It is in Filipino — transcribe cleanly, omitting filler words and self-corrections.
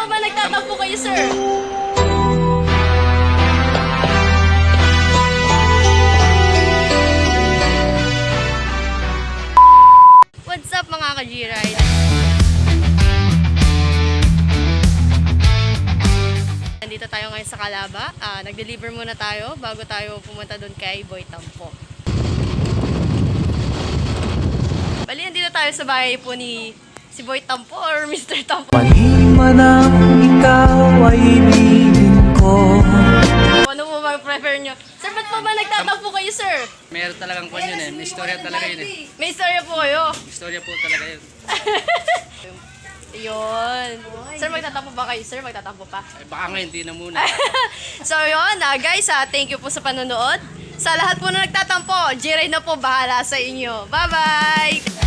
po ba nagtatampo kayo, sir? What's up mga ka-G-Ride? Nandito tayo ngayon sa Calaba. Nag-deliver muna tayo bago tayo pumunta doon kay Boy Tampo. Bali, nandito tayo sa bahay po ni si Boy Tampo or Mr. Tampo. Maliman ang ikaw ay ibigin ko. Ano po ba prefer nyo? Sir, ba't po ba nagtatampo kayo, sir? Meron talagang kwan yun eh. May istorya talaga yun eh. May istorya po kayo. Istorya po talaga yun. Yun. Sir, magtatampo ba kayo, sir? Magtatampo pa? Ay, baka nga hindi na muna. So yun, guys, thank you po sa panonood. Sa lahat po na nagtatampo, G-Ride na po bahala sa inyo. Bye-bye!